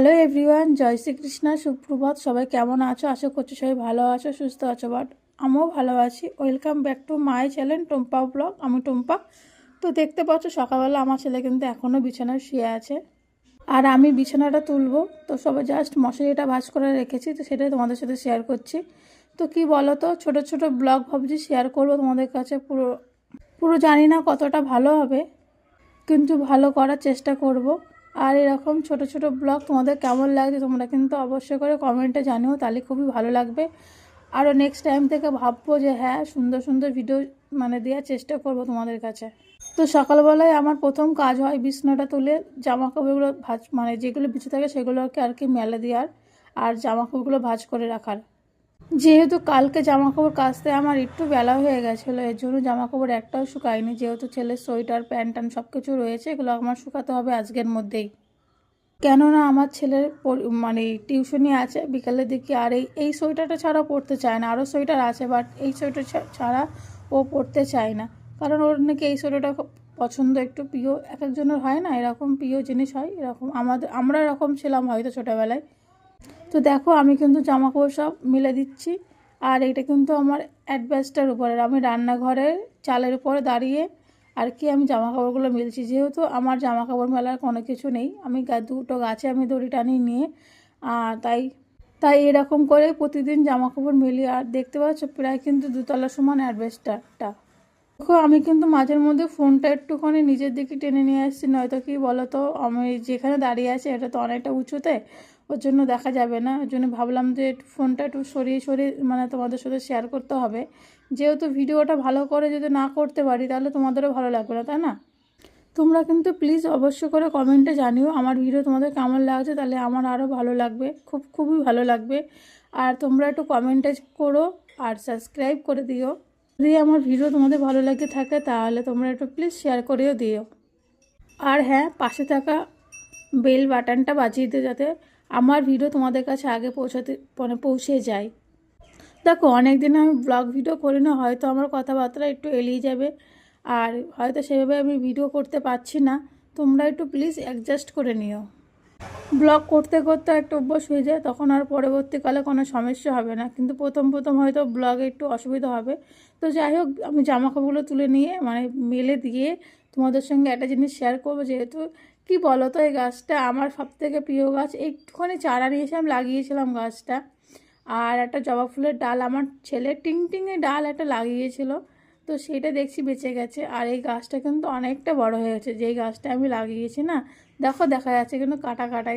Hello everyone, জয় শ্রীকৃষ্ণ, সুপ্রভাত। সবাই কেমন আছো? আশা করছি সবাই ভালো আছো, সুস্থ আছো। বাট আমিও ভালো আছি। Welcome back to my channel Tumpa blog. আমি টুম্পা। তো দেখতে পাচ্ছ সকালবেলা আমার ছেলে কিন্তু এখনও বিছানায় শুয়ে আছে, আর আমি বিছানাটা তুলবো। তো সবাই জাস্ট মশারিটা ভাঁজ করে রেখেছি, তো সেটাই তোমাদের সাথে শেয়ার করছি। তো কি বলো তো, ছোটো ছোটো ব্লগ ভাবছি শেয়ার করবো তোমাদের কাছে। পুরো পুরো জানি না কতটা ভালো হবে, কিন্তু ভালো করার চেষ্টা করব। আর এরকম ছোট ছোট ব্লগ তোমাদের কেমন লাগছে তোমরা কিন্তু অবশ্যই করে কমেন্টে জানিও, তাহলে খুবই ভালো লাগবে। আরও নেক্সট টাইম থেকে ভাববো যে হ্যাঁ, সুন্দর সুন্দর ভিডিও দেওয়ার চেষ্টা করব তোমাদের কাছে। তো সকালবেলায় আমার প্রথম কাজ হয় বিছানাটা তুলে জামা কাপড়গুলো ভাঁজ, যেগুলো বিছে থাকে সেগুলোকে আর কি মেলে দেওয়ার, আর জামা কাপড়গুলো ভাঁজ করে রাখার। যেহেতু কালকে জামা কাপড় কাচতে আমার একটু বেলা হয়ে গেছিলো, এর জন্য জামা কাপড় একটাও শুকায়নি। যেহেতু ছেলের সোয়েটার প্যান্ট ট্যান্ট সব কিছু রয়েছে, এগুলো আমার শুকাতে হবে আজকের মধ্যেই। কেননা আমার ছেলের টিউশনি আছে বিকালের দিকে, আর এই সোয়েটারটা ছাড়া পরতে চায় না। আরও সোয়েটার আছে, বাট এই সোয়েটার ছাড়া ও পরতে চায় না, কারণ ওর নাকি এই সোয়েটারটা খুব পছন্দ, একটু প্রিয়। এক একজনের হয় না এরকম প্রিয় জিনিস হয়, এরকম আমরা এরকম ছিলাম হয়তো ছোটোবেলায়। তো দেখো আমি কিন্তু জামা কাপড় সব মিলে দিচ্ছি, আর এটা কিন্তু আমার অ্যাডভেস্টার উপরে, আমি রান্নাঘরের চালের উপরে দাঁড়িয়ে আর কি আমি জামা কাপড়গুলো মিলছি। যেহেতু আমার জামা কাপড় মেলার কোনো কিছু নেই, আমি দুটো গাছে আমি দড়ি টানি নিয়ে, তাই তাই এরকম করে প্রতিদিন জামা কাপড় মিলি। আর দেখতে পাচ্ছ প্রায় কিন্তু 2 তলা সমান অ্যাডভেস্টারটা। দেখো আমি কিন্তু মাঝের মধ্যে ফোনটা একটুখানি নিজের দিকে টেনে নিয়ে আসছি, নয়তো কি বলো তো, আমি যেখানে দাঁড়িয়ে আছি এটা তো অনেকটা উঁচুতে, ওর জন্য দেখা যাবে না। ওর জন্য ভাবলাম যে ফোনটা একটু সরিয়ে সরিয়ে তোমাদের সাথে শেয়ার করতে হবে। যেহেতু ভিডিওটা ভালো করে যদি না করতে পারি তাহলে তোমাদেরও ভালো লাগবে না, তাই না? তোমরা কিন্তু প্লিজ অবশ্যই করে কমেন্টে জানিও আমার ভিডিও তোমাদের কেমন লাগছে, তাহলে আমার আরও ভালো লাগবে, খুবই ভালো লাগবে। আর তোমরা একটু কমেন্টে করো আর সাবস্ক্রাইব করে দিও। যদি আমার ভিডিও তোমাদের ভালো লাগে থাকে তাহলে তোমরা একটু প্লিজ শেয়ার করেও দিও। আর হ্যাঁ, পাশে থাকা বেল বাটনটা বাজিয়ে দিও, যাতে আমার ভিডিও তোমাদের কাছে আগে পৌঁছে যায়। দেখো অনেক দিন আমি ব্লগ ভিডিও করি না, হয়তো আমার কথাবার্তা একটু এড়িয়ে যাবে, আর হয়তো সেভাবে আমি ভিডিও করতে পারছি না। তোমরা একটু প্লিজ অ্যাডজাস্ট করে নিও। ব্লগ করতে করতে একটা অভ্যাস হয়ে যায়, তখন আর পরবর্তীকালে কোনো সমস্যা হবে না, কিন্তু প্রথম প্রথম হয়তো ব্লগে একটু অসুবিধা হবে। তো যাই হোক, আমি জামা কাপড়গুলো তুলে নিয়ে মেলে দিয়ে তোমাদের সঙ্গে একটা জিনিস শেয়ার করবো। যেহেতু কি বলো তো, এই গাছটা আমার সবথেকে প্রিয় গাছ। একটুখানি চারা নিয়ে এসে আমি লাগিয়েছিলাম গাছটা, আর একটা জবা ফুলের ডাল আমার ছেলে টিংটিংয়ে ডাল একটা লাগিয়েছিল, তো সেটা দেখছি বেঁচে গেছে। আর এই গাছটা কিন্তু অনেকটা বড় হয়ে গেছে, যেই গাছটা আমি লাগিয়েছি না, দেখো দেখা যাচ্ছে কিন্তু কাটা কাটা